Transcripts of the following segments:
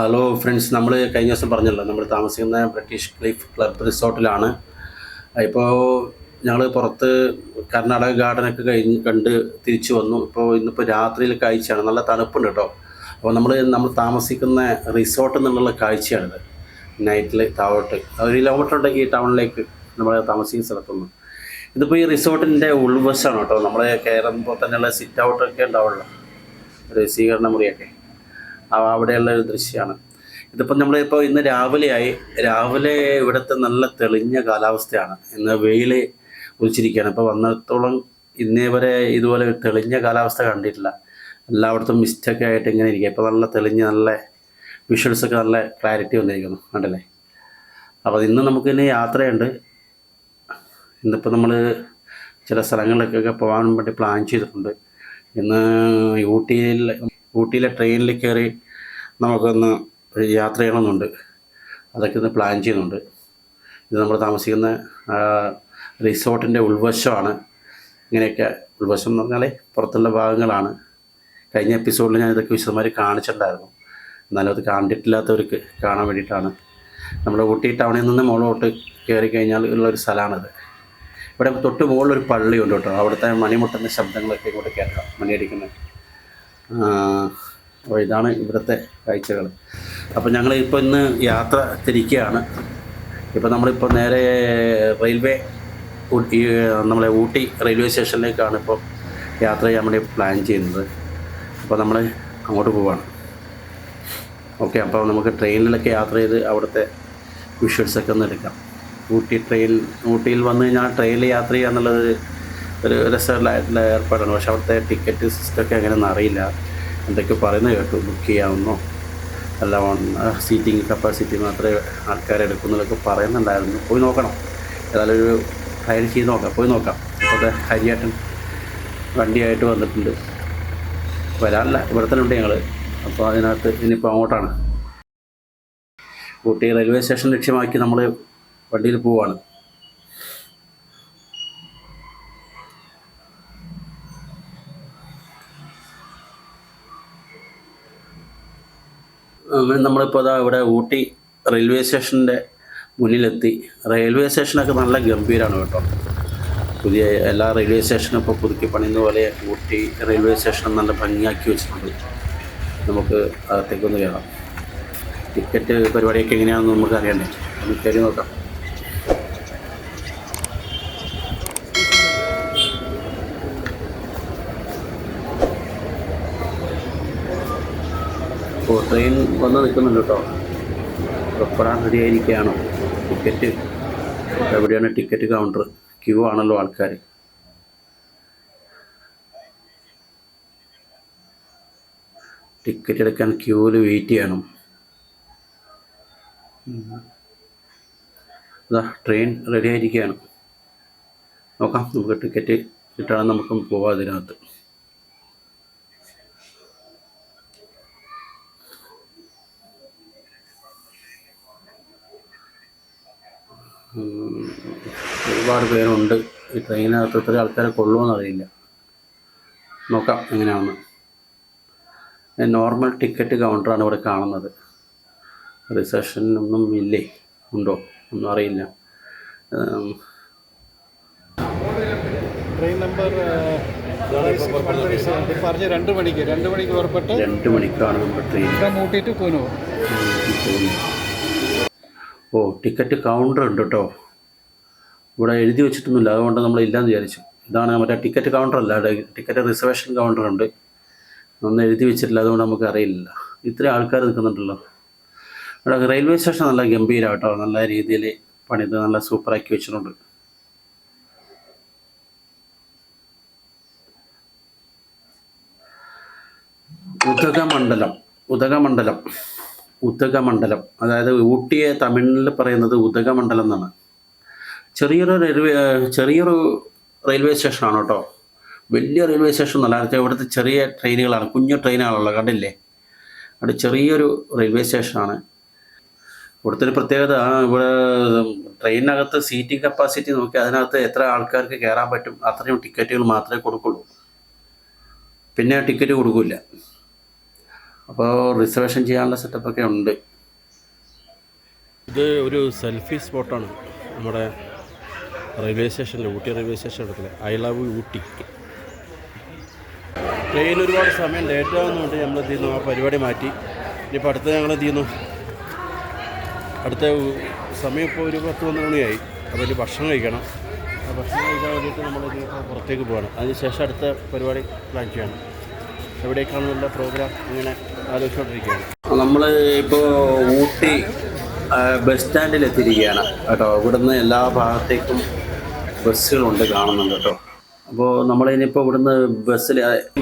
Hello friends, നമ്മൾ കഴിഞ്ഞ ദിവസം പറഞ്ഞല്ലോ നമ്മൾ താമസിക്കുന്ന ബ്രിട്ടീഷ് ക്ലിഫ് ക്ലബ് റിസോർട്ടിലാണ്. ഇപ്പോൾ ഞങ്ങൾ പുറത്ത് കർണാടക ഗാർഡനൊക്കെ കണ്ട് തിരിച്ചു വന്നു. ഇന്നിപ്പോൾ രാത്രിയിൽ കാഴ്ചയാണ്, നല്ല തണുപ്പുണ്ട് കേട്ടോ. അപ്പോൾ നമ്മൾ താമസിക്കുന്ന റിസോർട്ടിൽ നിന്നുള്ള കാഴ്ചയാണിത്. നൈറ്റിൽ താഴോട്ട് 1 കിലോമീറ്റർ ഉണ്ട് ഈ ടൗണിലേക്ക്, നമ്മൾ താമസിക്കുന്ന സ്ഥലത്തുനിന്ന്. ഇതിപ്പോൾ ഈ റിസോർട്ടിൻ്റെ ഉൾവശമാണ് കേട്ടോ. നമ്മൾ കയറുമ്പോൾ തന്നെയുള്ള സിറ്റ് ഔട്ടൊക്കെ ഉണ്ടാവുള്ളൂ, ഒരു സ്വീകരണ മുറിയൊക്കെ അവിടെയുള്ള ഒരു ദൃശ്യമാണ്. ഇതിപ്പോൾ നമ്മളിപ്പോൾ ഇന്ന് രാവിലെ ഇവിടുത്തെ നല്ല തെളിഞ്ഞ കാലാവസ്ഥയാണ്. ഇന്ന് വെയിൽ ഉദിച്ചിരിക്കുകയാണ്. ഇപ്പോൾ വന്നിടത്തോളം ഇന്നേ വരെ ഇതുപോലെ ഒരു തെളിഞ്ഞ കാലാവസ്ഥ കണ്ടിട്ടില്ല. എല്ലായിടത്തും മിസ്റ്റൊക്കെ ആയിട്ട് ഇങ്ങനെ ഇരിക്കുക. ഇപ്പോൾ നല്ല തെളിഞ്ഞ് നല്ല വിഷ്വൽസൊക്കെ നല്ല ക്ലാരിറ്റി വന്നിരിക്കുന്നു, കണ്ടല്ലേ. അപ്പോൾ ഇന്ന് നമുക്കിനി യാത്രയുണ്ട്. ഇന്നിപ്പോൾ നമ്മൾ ചില സ്ഥലങ്ങളിലേക്കൊക്കെ പോകാൻ വേണ്ടി പ്ലാൻ ചെയ്തിട്ടുണ്ട്. ഇന്ന് ഊട്ടിയിലെ ട്രെയിനിൽ കയറി നമുക്കൊന്ന് യാത്ര ചെയ്യണമെന്നുണ്ട്. അതൊക്കെ ഒന്ന് പ്ലാൻ ചെയ്യുന്നുണ്ട്. ഇത് നമ്മൾ താമസിക്കുന്ന റിസോർട്ടിൻ്റെ ഉൾവശമാണ്. ഇങ്ങനെയൊക്കെ ഉൾവശം എന്ന് പറഞ്ഞാൽ പുറത്തുള്ള ഭാഗങ്ങളാണ്. കഴിഞ്ഞ എപ്പിസോഡിൽ ഞാൻ ഇതൊക്കെ വിശദമായി കാണിച്ചിട്ടുണ്ടായിരുന്നു. എന്നാലും അത് കണ്ടിട്ടില്ലാത്തവർക്ക് കാണാൻ വേണ്ടിയിട്ടാണ്. നമ്മുടെ ഊട്ടി ടൗണിൽ നിന്ന് മുകളിലോട്ട് കയറി കഴിഞ്ഞാൽ ഉള്ളൊരു സ്ഥലമാണിത്. ഇവിടെ തൊട്ട് മുകളിലൊരു പള്ളിയുണ്ട് കേട്ടോ. അവിടുത്തെ മണിമുട്ടുന്ന ശബ്ദങ്ങളൊക്കെ ഇങ്ങോട്ട് കേൾക്കാം, മണിയടിക്കുന്നത്. അപ്പോൾ ഇതാണ് ഇവിടുത്തെ കാഴ്ചകൾ. അപ്പോൾ ഞങ്ങളിപ്പോൾ ഇന്ന് യാത്ര തിരിക്കുകയാണ്. ഇപ്പോൾ നമ്മളിപ്പോൾ നേരെ നമ്മളെ ഊട്ടി റെയിൽവേ സ്റ്റേഷനിലേക്കാണ് ഇപ്പോൾ യാത്ര ചെയ്യാൻ വേണ്ടി പ്ലാൻ ചെയ്യുന്നത്. അപ്പോൾ നമ്മൾ അങ്ങോട്ട് പോവാണ്. ഓക്കെ, അപ്പോൾ നമുക്ക് ട്രെയിനിലൊക്കെ യാത്ര ചെയ്ത് അവിടുത്തെ വിഷ്വൽസൊക്കെ ഒന്ന് എടുക്കാം. ഊട്ടിയിൽ വന്നു കഴിഞ്ഞാൽ ട്രെയിനിൽ യാത്ര ചെയ്യുക എന്നുള്ളത് ഒരു രസമായിട്ടുള്ള ഏർപ്പാടാണ്. പക്ഷേ അവിടുത്തെ ടിക്കറ്റ് സിസ്റ്റമൊക്കെ എങ്ങനെയെന്ന് അറിയില്ല. എന്തൊക്കെ പറയുന്നത് കേട്ടു, ബുക്ക് ചെയ്യാമെന്നോ അല്ല സീറ്റിംഗ് കപ്പാസിറ്റി മാത്രമേ ആൾക്കാരെടുക്കുന്നതൊക്കെ പറയുന്നുണ്ടായിരുന്നു. പോയി നോക്കണം, ഏതായാലും ഒരു ട്രയൽ ചെയ്ത് നോക്കാം, പോയി നോക്കാം. ഇപ്പോഴത്തെ ഹരിയേട്ടൻ വണ്ടിയായിട്ട് വന്നിട്ടുണ്ട്. വരാനില്ല, ഇവിടെ തന്നെ ഉണ്ട് ഞങ്ങൾ. അപ്പോൾ അതിനകത്ത് ഇനിയിപ്പോൾ അങ്ങോട്ടാണ്. ഊട്ടി റെയിൽവേ സ്റ്റേഷൻ ലക്ഷ്യമാക്കി നമ്മൾ വണ്ടിയിൽ പോവുകയാണ്. നമ്മളിപ്പോൾ ഇവിടെ ഊട്ടി റെയിൽവേ സ്റ്റേഷൻ്റെ മുന്നിലെത്തി. റെയിൽവേ സ്റ്റേഷനൊക്കെ നല്ല ഗംഭീരമാണ് കേട്ടോ. പുതിയ എല്ലാ റെയിൽവേ സ്റ്റേഷനും ഇപ്പോൾ പുതുക്കി പണിയുന്ന പോലെ ഊട്ടി റെയിൽവേ സ്റ്റേഷൻ നല്ല ഭംഗിയാക്കി വെച്ചിട്ടുണ്ട്. നമുക്ക് അകത്തേക്കൊന്ന് കയറാം. ടിക്കറ്റ് പരിപാടിയൊക്കെ എങ്ങനെയാണെന്ന് നമുക്ക് അറിയണ്ടേ, നമുക്ക് കയറി നോക്കാം. അപ്പോൾ ട്രെയിൻ വന്ന് നിൽക്കുന്നുണ്ട് കേട്ടോ. പുറപ്പെടാൻ റെഡി ആയിരിക്കുകയാണോ? ടിക്കറ്റ് എവിടെയാണ് ടിക്കറ്റ് കൗണ്ടർ? ക്യൂ ആണല്ലോ ആൾക്കാർ. ടിക്കറ്റ് എടുക്കാൻ ക്യൂവിൽ വെയിറ്റ് ചെയ്യണം. അതാ ട്രെയിൻ റെഡി ആയിരിക്കുകയാണ്. നോക്കാം, നമുക്ക് ടിക്കറ്റ് കിട്ടണം, നമുക്ക് പോവാം അതിനകത്ത്. ഒരുപാട് പേരുണ്ട് ഈ ട്രെയിനകത്ത്. ഇത്ര ആൾക്കാരെ കൊള്ളുമെന്ന് അറിയില്ല. നോക്കാം എങ്ങനെയാണെന്ന്. നോർമൽ ടിക്കറ്റ് കൗണ്ടറാണ് ഇവിടെ കാണുന്നത്. റിസപ്ഷൻ ഒന്നും ഇല്ലേ, ഉണ്ടോ ഒന്നും അറിയില്ല. ട്രെയിൻ നമ്പർ 2 മണിക്ക് പുറപ്പെട്ട് 2 മണിക്കാണ് നമ്മുടെ ട്രെയിൻ. ഊട്ടി ടു കൂനൂർ. ഓ, ടിക്കറ്റ് കൗണ്ടർ ഉണ്ട് കേട്ടോ. ഇവിടെ എഴുതി വെച്ചിട്ടൊന്നുമില്ല, അതുകൊണ്ട് നമ്മളില്ലാന്ന് വിചാരിച്ചു. ഇതാണ് മറ്റേ ടിക്കറ്റ് കൗണ്ടറല്ല, ടിക്കറ്റ് റിസർവേഷൻ കൗണ്ടറുണ്ട്. ഒന്നും എഴുതി വെച്ചിട്ടില്ല, അതുകൊണ്ട് നമുക്ക് അറിയില്ല. ഇത്രയും ആൾക്കാർ നിൽക്കുന്നുണ്ടല്ലോ. ഇവിടെ റെയിൽവേ സ്റ്റേഷൻ നല്ല ഗംഭീരം കേട്ടോ. നല്ല രീതിയിൽ പണിത് നല്ല സൂപ്പറാക്കി വെച്ചിട്ടുണ്ട്. ഉദകമണ്ഡലം അതായത് ഊട്ടിയെ തമിഴിൽ പറയുന്നത് ഉദകമണ്ഡലം എന്നാണ്. ചെറിയൊരു റെയിൽവേ സ്റ്റേഷനാണ് കേട്ടോ. വലിയ റെയിൽവേ സ്റ്റേഷൻ എന്നല്ല, ഇവിടുത്തെ ചെറിയ ട്രെയിനുകളാണ്, കുഞ്ഞു ട്രെയിനുകളാണല്ലോ, കണ്ടില്ലേ. അവിടെ ചെറിയൊരു റെയിൽവേ സ്റ്റേഷനാണ്. ഇവിടുത്തെ ഒരു പ്രത്യേകത, ഇവിടെ ട്രെയിനിനകത്ത് സീറ്റിംഗ് കപ്പാസിറ്റി നോക്കി അതിനകത്ത് എത്ര ആൾക്കാർക്ക് കയറാൻ പറ്റും അത്രയും ടിക്കറ്റുകൾ മാത്രമേ കൊടുക്കുള്ളൂ. പിന്നെ ടിക്കറ്റ് കൊടുക്കില്ല. അപ്പോൾ റിസർവേഷൻ ചെയ്യാനുള്ള സെറ്റപ്പൊക്കെ ഉണ്ട്. ഇത് ഒരു സെൽഫി സ്പോട്ടാണ് നമ്മുടെ റെയിൽവേ സ്റ്റേഷനിൽ, ഊട്ടി റെയിൽവേ സ്റ്റേഷൻ എടുക്കില്ല, ഐ ലവ് ഊട്ടി. ട്രെയിൻ ഒരുപാട് സമയം ലേറ്റ് ആകുന്നുണ്ട്. നമ്മൾ എന്ത് ചെയ്യുന്നു, ആ പരിപാടി മാറ്റി. ഇനിയിപ്പോൾ അടുത്ത ഞങ്ങൾ എന്ത് ചെയ്യുന്നു, അടുത്ത സമയം ഇപ്പോൾ ഒരു 10-11 മണിയായി. അപ്പോൾ ഇനി ഭക്ഷണം കഴിക്കണം. ആ ഭക്ഷണം കഴിക്കാൻ വേണ്ടിയിട്ട് നമ്മളിനി പുറത്തേക്ക് പോകണം. അതിനുശേഷം അടുത്ത പരിപാടി പ്ലാൻ ചെയ്യണം. എവിടേക്കാണെന്നുള്ള പ്രോഗ്രാം ഇങ്ങനെ ആലോചിച്ചുകൊണ്ടിരിക്കുകയാണ്. നമ്മൾ ഇപ്പോൾ ഊട്ടി ബസ് സ്റ്റാൻഡിൽ എത്തിയിരിക്കുകയാണ് കേട്ടോ. ഇവിടുന്ന് എല്ലാ ഭാഗത്തേക്കും ബസ്സുകളുണ്ട്, കാണുന്നുണ്ട് കേട്ടോ. അപ്പോൾ നമ്മളിനിപ്പോൾ ഇവിടുന്ന് ബസ്സിൽ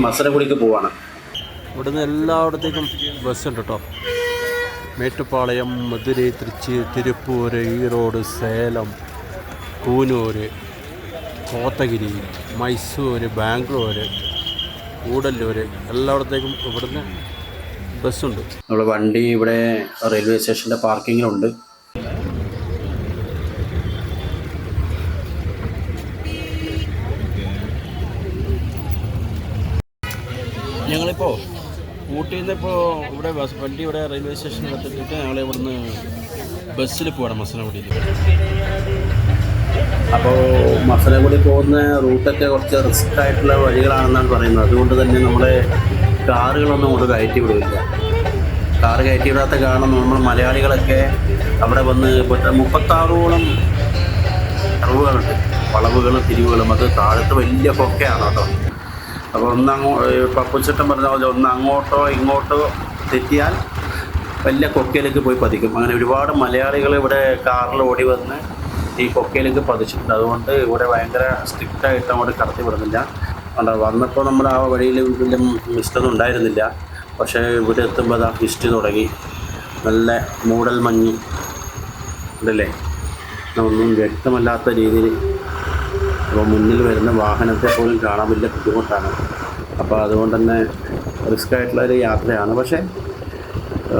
മസനഗുഡിക്ക് പോവാണ്. ഇവിടുന്ന് എല്ലായിടത്തേക്കും ബസ്സുണ്ട് കേട്ടോ. മേട്ടുപ്പാളയം, മധുരൈ, തൃച്ചി, തിരുപ്പൂർ, ഈറോഡ്, സേലം, കൂനൂർ, കോത്തഗിരി, മൈസൂർ, ബാംഗ്ലൂർ, കൂടല്ലൂർ, എല്ലായിടത്തേക്കും ഇവിടുന്ന് ബസ്സുണ്ട്. നമ്മുടെ വണ്ടി ഇവിടെ റെയിൽവേ സ്റ്റേഷൻ്റെ പാർക്കിങ്ങിലുണ്ട്. ഞങ്ങളിപ്പോൾ ഊട്ടിയിൽ നിന്ന് ഇപ്പോൾ ഇവിടെ വണ്ടി ഇവിടെ റെയിൽവേ സ്റ്റേഷനിൽ എത്തിയിട്ട് ഞങ്ങൾ ഇവിടുന്ന് ബസ്സിൽ പോകണം മസനഗുഡിയിൽ. അപ്പോൾ മസനഗുഡി പോകുന്ന റൂട്ടൊക്കെ കുറച്ച് റിസ്ക് ആയിട്ടുള്ള വഴികളാണെന്നാണ് പറയുന്നത്. അതുകൊണ്ട് തന്നെ നമ്മുടെ കാറുകളൊന്നും അങ്ങോട്ട് കയറ്റി വിടില്ല. കാറ് കയറ്റി വിടാത്ത കാരണം നമ്മൾ മലയാളികളൊക്കെ അവിടെ വന്ന് 36ഓളം കർവുകളുണ്ട്, വളവുകളും തിരിവുകളും. അത് താഴത്ത് വലിയ കൊക്കയാണ് കേട്ടോ. അപ്പോൾ പപ്പുച്ചട്ടൻ പറഞ്ഞ പോലെ ഒന്ന് അങ്ങോട്ടോ ഇങ്ങോട്ടോ തെറ്റിയാൽ വലിയ കൊക്കയിലേക്ക് പോയി പതിക്കും. അങ്ങനെ ഒരുപാട് മലയാളികൾ ഇവിടെ കാറിൽ ഓടി വന്ന് ഈ കൊക്കയിലേക്ക് പതിച്ചിട്ടുണ്ട്. അതുകൊണ്ട് ഇവിടെ ഭയങ്കര സ്ട്രിക്റ്റായിട്ട് അങ്ങോട്ട് കടത്തി വിടുന്നില്ല. വന്നപ്പോൾ നമ്മൾ ആ വഴിയിൽ വലിയ മിസ്റ്റൊന്നും ഉണ്ടായിരുന്നില്ല. പക്ഷേ ഇവിടെ എത്തുമ്പോൾ അതാ മിസ്റ്റ് തുടങ്ങി, നല്ല മൂടൽ മഞ്ഞ് ഉണ്ടല്ലേ, ഒന്നും വ്യക്തമല്ലാത്ത രീതിയിൽ. അപ്പോൾ മുന്നിൽ വരുന്ന വാഹനത്തെ പോലും കാണാൻ വലിയ ബുദ്ധിമുട്ടാണ്. അപ്പോൾ അതുകൊണ്ട് തന്നെ റിസ്ക് ആയിട്ടുള്ളൊരു യാത്രയാണ്. പക്ഷേ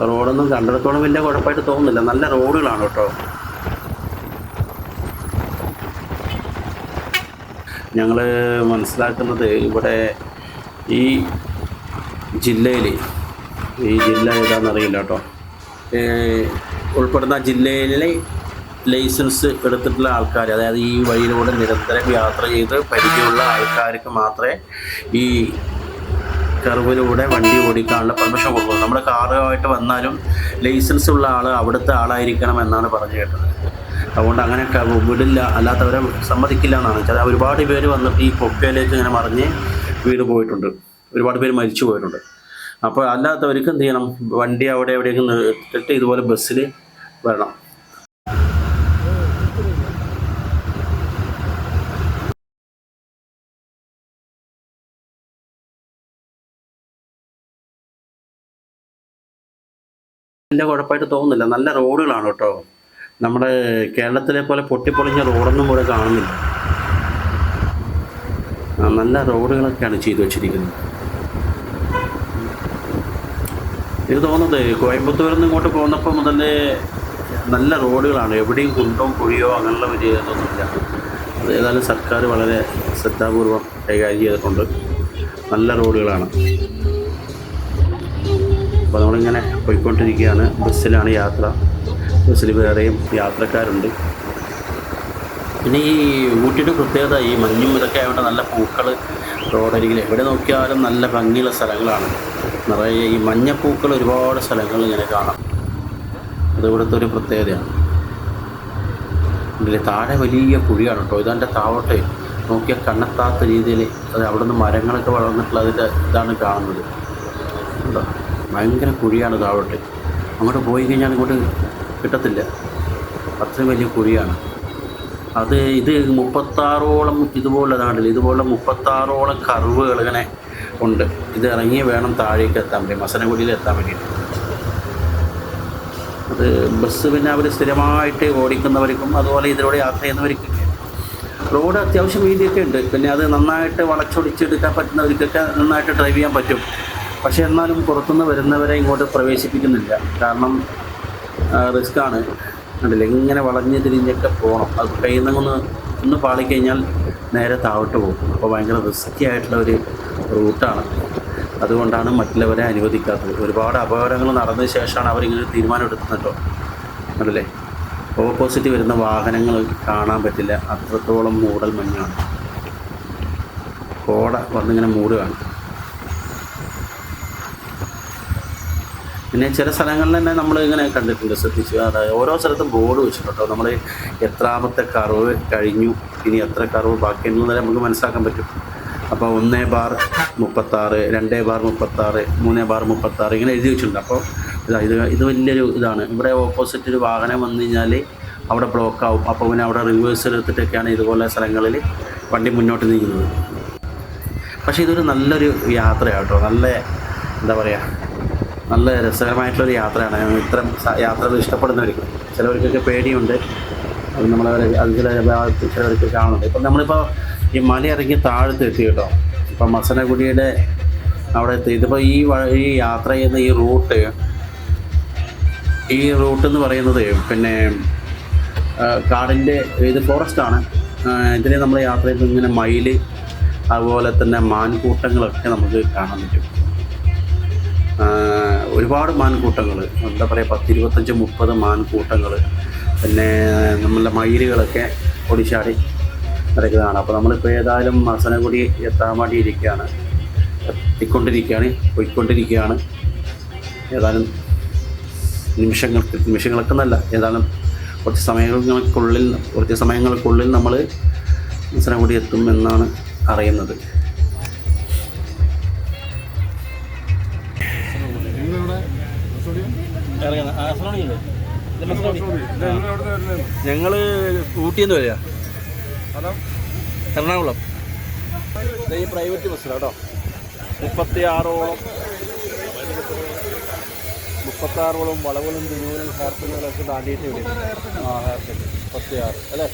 റോഡൊന്നും കണ്ടിടത്തോളം വലിയ കുഴപ്പമായിട്ട് തോന്നുന്നില്ല. നല്ല റോഡുകളാണ് കേട്ടോ. ഞങ്ങൾ മനസ്സിലാക്കുന്നത് ഇവിടെ ഈ ജില്ല ഏതാണെന്നറിയില്ല കേട്ടോ. ഉൾപ്പെടുന്ന ജില്ലയിലെ ലൈസൻസ് എടുത്തിട്ടുള്ള ആൾക്കാർ, അതായത് ഈ വഴിയിലൂടെ നിരന്തരം യാത്ര ചെയ്ത് പരിചയമുള്ള ആൾക്കാർക്ക് മാത്രമേ ഈ കർവിലൂടെ വണ്ടി ഓടിക്കാനുള്ള പെർമിഷൻ കൊടുക്കുള്ളൂ. നമ്മുടെ കാറുമായിട്ട് വന്നാലും ലൈസൻസ് ഉള്ള ആൾ അവിടുത്തെ ആളായിരിക്കണം എന്നാണ് പറഞ്ഞു കേട്ടത്. അതുകൊണ്ട് അങ്ങനെ വിടില്ല, അല്ലാത്തവരെ സമ്മതിക്കില്ല എന്നാണ് വെച്ചാൽ. ഒരുപാട് പേര് വന്നിട്ട് ഈ കൊക്കയിലേക്ക് ഇങ്ങനെ മറിഞ്ഞ് വീട് പോയിട്ടുണ്ട്, ഒരുപാട് പേര് മരിച്ചു പോയിട്ടുണ്ട്. അപ്പോൾ അല്ലാത്തവർക്ക് എന്ത് ചെയ്യണം, വണ്ടി അവിടെ എവിടെയൊക്കെ നിർത്തിയിട്ട് ഇതുപോലെ ബസ്സിൽ വരണം. വലിയ കുഴപ്പമായിട്ട് തോന്നുന്നില്ല. നല്ല റോഡുകളാണ് കേട്ടോ. നമ്മുടെ കേരളത്തിലെ പോലെ പൊട്ടിപ്പൊളിഞ്ഞ റോഡൊന്നും ഇവിടെ കാണുന്നില്ല. നല്ല റോഡുകളൊക്കെയാണ് ചെയ്തു വച്ചിരിക്കുന്നത്. എനിക്ക് തോന്നുന്നത് കോയമ്പത്തൂരിൽ നിന്ന് ഇങ്ങോട്ട് പോകുന്നപ്പോൾ മുതൽ നല്ല റോഡുകളാണ്. എവിടെയും കുണ്ടോ കുഴിയോ അങ്ങനെയുള്ള വലിയ ഇതൊന്നുമില്ല. അത് ഏതായാലും സർക്കാർ വളരെ ശ്രദ്ധാപൂർവം കൈകാര്യം ചെയ്തിട്ടുണ്ട്. നല്ല റോഡുകളാണ്. അപ്പോൾ നമ്മളിങ്ങനെ പോയിക്കൊണ്ടിരിക്കുകയാണ്. ബസ്സിലാണ് യാത്ര. ബസ്സിൽ വേറെയും യാത്രക്കാരുണ്ട്. പിന്നെ ഈ ഊട്ടിയുടെ പ്രത്യേകത ഈ മഞ്ഞും ഇതൊക്കെ ആയതുകൊണ്ട് നല്ല പൂക്കൾ റോഡരികിൽ എവിടെ നോക്കിയാലും നല്ല ഭംഗിയുള്ള സ്ഥലങ്ങളാണ്. നിറയെ ഈ മഞ്ഞപ്പൂക്കൾ ഒരുപാട് സ്ഥലങ്ങൾ ഇങ്ങനെ കാണാം. അത് ഇവിടുത്തെ ഒരു പ്രത്യേകതയാണ്. ഇതിൽ താഴെ വലിയ കുഴിയാണ് കേട്ടോ. ഇതെൻ്റെ താവട്ടെ നോക്കിയാൽ കണ്ണെത്താത്ത രീതിയിൽ അത് അവിടെ നിന്ന് മരങ്ങളൊക്കെ വളർന്നിട്ടുള്ള അതിൻ്റെ ഇതാണ് കാണുന്നത് കേട്ടോ. ഭയങ്കര കുഴിയാണ് താഴോട്ട്. അങ്ങോട്ട് പോയി കഴിഞ്ഞാൽ ഇങ്ങോട്ട് കിട്ടത്തില്ല, അത്രയും വലിയ കുഴിയാണ്. ഇത് 36ഓളം ഇതുപോലെ 36ഓളം കർവുകൾ ഇങ്ങനെ ഉണ്ട്. ഇത് ഇറങ്ങി വേണം താഴേക്ക് എത്താൻ വേണ്ടി, മസനഗുഡിയിൽ എത്താൻ വേണ്ടിയിട്ട്. അത് ബസ് പിന്നെ അവർ സ്ഥിരമായിട്ട് ഓടിക്കുന്നവർക്കും അതുപോലെ ഇതിലൂടെ യാത്ര ചെയ്യുന്നവർക്കും റോഡ് അത്യാവശ്യം വീതിയൊക്കെ ഉണ്ട്. പിന്നെ അത് നന്നായിട്ട് വളച്ചൊടിച്ചെടുക്കാൻ പറ്റുന്നവർക്കൊക്കെ നന്നായിട്ട് ഡ്രൈവ് ചെയ്യാൻ പറ്റും. പക്ഷേ എന്നാലും പുറത്തുനിന്ന് വരുന്നവരെ ഇങ്ങോട്ട് പ്രവേശിപ്പിക്കുന്നില്ല. കാരണം റിസ്ക്കാണ്. കണ്ടില്ല, ഇങ്ങനെ വളഞ്ഞ് തിരിഞ്ഞൊക്കെ പോകണം. അത് കയ്യിൽ നിന്ന് പാളിക്കഴിഞ്ഞാൽ നേരെ താഴോട്ട് പോകും. അപ്പോൾ ഭയങ്കര റിസ്ക്കി ആയിട്ടുള്ള ഒരു റൂട്ടാണ്. അതുകൊണ്ടാണ് മറ്റുള്ളവരെ അനുവദിക്കാത്തത്. ഒരുപാട് അപകടങ്ങൾ നടന്നതിന് ശേഷമാണ് അവരിങ്ങനെ തീരുമാനം എടുക്കുന്നത് അതല്ലേ. ഓപ്പോസിറ്റ് വരുന്ന വാഹനങ്ങൾ കാണാൻ പറ്റില്ല, അത്രത്തോളം മൂടൽ മഞ്ഞാണ്. കോട വന്നിങ്ങനെ മൂടുകയാണ്. പിന്നെ ചില സ്ഥലങ്ങളിൽ തന്നെ നമ്മൾ ഇങ്ങനെ കണ്ടിട്ടുണ്ട്, ശ്രദ്ധിച്ചു. അതായത് ഓരോ സ്ഥലത്തും ബോർഡ് വെച്ചിട്ടുണ്ടോ, നമ്മൾ എത്രാമത്തെ കർവ് കഴിഞ്ഞു, ഇനി എത്ര കർവ് ബാക്കിയെന്നുള്ളത് നമുക്ക് മനസ്സിലാക്കാൻ പറ്റും. അപ്പോൾ 1/36, 2/36, 3/36 ഇങ്ങനെ എഴുതി വെച്ചിട്ടുണ്ട്. അപ്പോൾ ഇത് വലിയൊരു ഇതാണ്. ഇവിടെ ഓപ്പോസിറ്റ് ഒരു വാഹനം വന്നു കഴിഞ്ഞാൽ അവിടെ ബ്ലോക്ക് ആവും. അപ്പോൾ പിന്നെ അവിടെ റിവേഴ്സ് എടുത്തിട്ടൊക്കെയാണ് ഇതുപോലെ സ്ഥലങ്ങളിൽ വണ്ടി മുന്നോട്ട് നീങ്ങുന്നത്. പക്ഷേ ഇതൊരു നല്ലൊരു യാത്രയാണ് കേട്ടോ. നല്ല എന്താ പറയുക, നല്ല രസകരമായിട്ടുള്ളൊരു യാത്രയാണ്. ഇത്തരം യാത്രകൾ ഇഷ്ടപ്പെടുന്നവർക്ക്, ചിലവർക്കൊക്കെ പേടിയുണ്ട്, അത് നമ്മളവരെ അത് ചിലവർക്ക് കാണുന്നുണ്ട്. ഇപ്പം നമ്മളിപ്പോൾ ഈ മല ഇറങ്ങി താഴത്ത് എത്തി കേട്ടോ. ഇപ്പം മസനഗുഡിയുടെ അവിടെ എത്തി. ഇതിപ്പോൾ ഈ യാത്ര ചെയ്യുന്ന ഈ റൂട്ട് എന്ന് പറയുന്നത് പിന്നെ കാടിൻ്റെ ഇത് ഫോറസ്റ്റാണ്. ഇതിനെ നമ്മൾ യാത്ര ചെയ്യുമ്പോൾ ഇങ്ങനെ മയിൽ, അതുപോലെ തന്നെ മാൻകൂട്ടങ്ങളൊക്കെ നമുക്ക് കാണാൻ പറ്റും. ഒരുപാട് മാൻകൂട്ടങ്ങൾ, എന്താ പറയുക, 10, 25, 30 മാൻകൂട്ടങ്ങൾ. പിന്നെ നമ്മളുടെ മയിലുകളൊക്കെ ഓടിച്ചാടി നടക്കുന്നതാണ്. അപ്പോൾ നമ്മളിപ്പോൾ ഏതായാലും മസനഗുഡി എത്താൻ വേണ്ടി പോയിക്കൊണ്ടിരിക്കുകയാണ്. ഏതായാലും നിമിഷങ്ങൾക്ക് നല്ല, ഏതായാലും കുറച്ച് സമയങ്ങൾക്കുള്ളിൽ നമ്മൾ മസനഗുഡി എത്തും എന്നാണ് അറിയുന്നത്. ഞങ്ങൾ ഊട്ടിന്ന് വരിക, എറണാകുളം. ഈ പ്രൈവറ്റ് ബസ്സിലാണ് കേട്ടോ. 36ഓളം വളവുകളും തിരിവുകളും ഹെയർപിന്നുകളൊക്കെ താണ്ടിയിട്ട് വരും. ഹെയർപിൻ 36 അല്ലേ.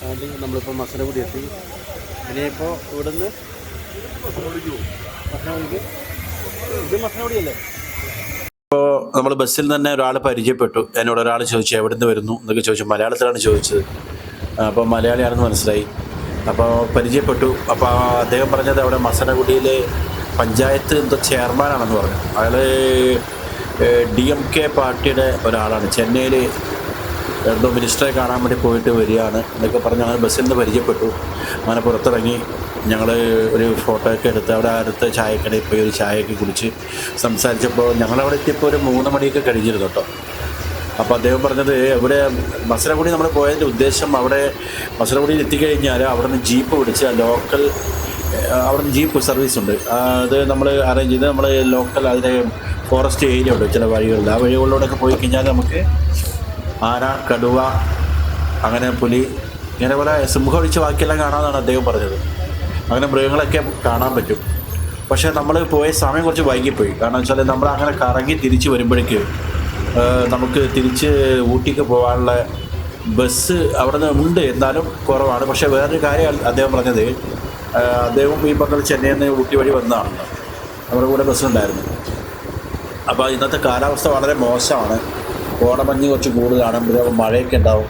താണ്ടി നമ്മളിപ്പോൾ മസനഗുഡി എത്തി. ഇനിയിപ്പോൾ ഇവിടുന്ന് മസനഗുഡി അല്ലേ. ഇപ്പോൾ നമ്മൾ ബസ്സിൽ തന്നെ ഒരാൾ പരിചയപ്പെട്ടു. എന്നോട് ഒരാൾ ചോദിച്ചു എവിടെ നിന്ന് വരുന്നു എന്നൊക്കെ ചോദിച്ചു. മലയാളത്തിലാണ് ചോദിച്ചത്. അപ്പോൾ മലയാളിയാണെന്ന് മനസ്സിലായി. അപ്പോൾ പരിചയപ്പെട്ടു. അപ്പോൾ അദ്ദേഹം പറഞ്ഞത് അവിടെ മസനഗുഡിയിലെ പഞ്ചായത്ത് എന്തോ ചെയർമാനാണെന്ന് പറഞ്ഞു. അയാൾ DMK പാർട്ടിയുടെ ഒരാളാണ്. ചെന്നൈയിൽ എന്തോ മിനിസ്റ്ററെ കാണാൻ വേണ്ടി പോയിട്ട് വരികയാണ് എന്നൊക്കെ പറഞ്ഞ് ഞങ്ങൾ ബസ്സിൽ നിന്ന് പരിചയപ്പെട്ടു. അങ്ങനെ പുറത്തിറങ്ങി ഞങ്ങൾ ഒരു ഫോട്ടോ ഒക്കെ എടുത്ത് അവിടെ അടുത്ത ചായക്കടയിൽ പോയി ഒരു ചായയൊക്കെ കുടിച്ച് സംസാരിച്ചപ്പോൾ ഞങ്ങളവിടെ എത്തിയപ്പോൾ ഒരു 3 മണിയൊക്കെ കഴിഞ്ഞിരുന്നു കേട്ടോ. അപ്പോൾ അദ്ദേഹം പറഞ്ഞത് ഇവിടെ മസനഗുഡി നമ്മൾ പോയതിൻ്റെ ഉദ്ദേശം, അവിടെ മസനഗുഡിയിൽ എത്തിക്കഴിഞ്ഞാൽ അവിടെ നിന്ന് ജീപ്പ് പിടിച്ച് ലോക്കൽ, അവിടെ നിന്ന് ജീപ്പ് സർവീസ് ഉണ്ട്. അത് നമ്മൾ അറേഞ്ച് ചെയ്ത് നമ്മൾ ലോക്കൽ അതിൻ്റെ ഫോറസ്റ്റ് ഏരിയ ഉണ്ട് ചില വഴികളിൽ. ആ വഴികളിലൂടെയൊക്കെ പോയി കഴിഞ്ഞാൽ നമുക്ക് ആന, കടുവ, അങ്ങനെ പുലി, ഇങ്ങനെ പോലെ സിംഹം ഒഴിച്ച് ബാക്കിയെല്ലാം കാണാമെന്നാണ് അദ്ദേഹം പറഞ്ഞത്. അങ്ങനെ മൃഗങ്ങളൊക്കെ കാണാൻ പറ്റും. പക്ഷേ നമ്മൾ പോയ സമയം കുറച്ച് വൈകിപ്പോയി. കാരണം വെച്ചാൽ നമ്മൾ അങ്ങനെ കറങ്ങി തിരിച്ച് വരുമ്പോഴേക്ക് നമുക്ക് തിരിച്ച് ഊട്ടിക്ക് പോകാനുള്ള ബസ് അവിടെ നിന്ന് ഉണ്ട്, എന്നാലും കുറവാണ്. പക്ഷേ വേറൊരു കാര്യം അദ്ദേഹം പറഞ്ഞത്, അദ്ദേഹം ഈ പറഞ്ഞ ചെന്നൈയിൽ നിന്ന് ഊട്ടി വഴി വന്നതാണെന്ന്. നമ്മുടെ കൂടെ ബസ്സുണ്ടായിരുന്നു. അപ്പോൾ ഇന്നത്തെ കാലാവസ്ഥ വളരെ മോശമാണ്. കോടമഞ്ഞ് കുറച്ച് കൂടുതലാണ്. മഴയൊക്കെ ഉണ്ടാവും.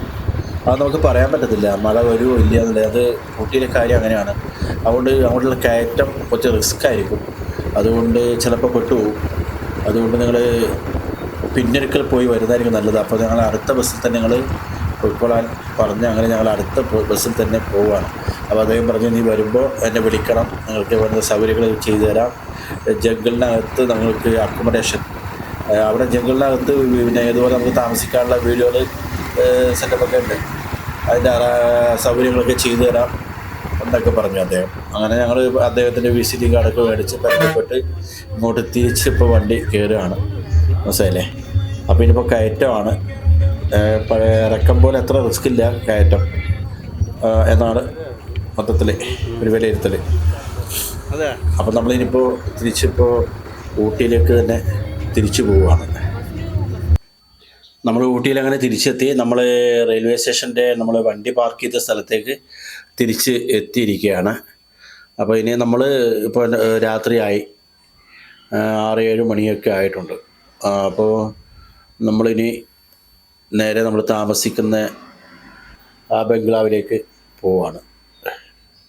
അത് നമുക്ക് പറയാൻ പറ്റത്തില്ല, മഴ വരുമോ ഇല്ല എന്നുള്ളത്. അത് ഊട്ടിയിലെ കാര്യം അങ്ങനെയാണ്. അതുകൊണ്ട് അങ്ങോട്ടുള്ള കയറ്റം കുറച്ച് റിസ്ക് ആയിരിക്കും. അതുകൊണ്ട് ചിലപ്പോൾ പെട്ടുപോകും. അതുകൊണ്ട് നിങ്ങൾ പിന്നൊരിക്കൽ പോയി വരുന്നതായിരിക്കും നല്ലത്. അപ്പോൾ ഞങ്ങൾ അടുത്ത ബസ്സിൽ തന്നെ ഞങ്ങൾ ഉൾക്കൊള്ളാൻ പറഞ്ഞ് അങ്ങനെ ഞങ്ങൾ അടുത്ത ബസ്സിൽ തന്നെ പോവുകയാണ്. അപ്പോൾ അദ്ദേഹം പറഞ്ഞു, നീ വരുമ്പോൾ എന്നെ വിളിക്കണം, നിങ്ങൾക്ക് വേണ്ട സൗകര്യങ്ങൾ ചെയ്തു തരാം. ജംഗിളിനകത്ത് നിങ്ങൾക്ക് അക്കോമഡേഷൻ, അവിടെ ജംഗിളിനകത്ത് പിന്നെ ഇതുപോലെ നമുക്ക് താമസിക്കാനുള്ള വീടുകൾ സെറ്റപ്പൊക്കെ ഉണ്ട്. അതിൻ്റെ സൗകര്യങ്ങളൊക്കെ ചെയ്തു തരാം എന്നൊക്കെ പറഞ്ഞു അദ്ദേഹം. അങ്ങനെ ഞങ്ങൾ അദ്ദേഹത്തിൻ്റെ വിസിറ്റിംഗ് കാർഡൊക്കെ മേടിച്ച് പരിചയപ്പെട്ട് ഇങ്ങോട്ട് തിരിച്ചിപ്പോൾ വണ്ടി കയറുകയാണ്. മനസ്സിലായില്ലേ. അപ്പോൾ ഇനിയിപ്പോൾ കയറ്റമാണ്. ഇറക്കം പോലെ അത്ര റിസ്ക് ഇല്ല കയറ്റം എന്നാണ് മൊത്തത്തിൽ ഒരു വിലയിരുത്തൽ. അതെ. അപ്പോൾ നമ്മളിനിപ്പോൾ തിരിച്ചിപ്പോൾ ഊട്ടിയിലേക്ക് തന്നെ തിരിച്ചു പോവുകയാണ്. നമ്മൾ ഊട്ടിയിൽ അങ്ങനെ തിരിച്ചെത്തി. നമ്മൾ റെയിൽവേ സ്റ്റേഷൻ്റെ നമ്മൾ വണ്ടി പാർക്ക് ചെയ്ത സ്ഥലത്തേക്ക് തിരിച്ച് എത്തിയിരിക്കുകയാണ്. അപ്പോൾ ഇനി നമ്മൾ ഇപ്പോൾ രാത്രിയായി, 6-7 മണിയൊക്കെ ആയിട്ടുണ്ട്. അപ്പോൾ നമ്മളിനി നേരെ നമ്മൾ താമസിക്കുന്ന ആ ബംഗ്ലാവിലേക്ക് പോവാണ്.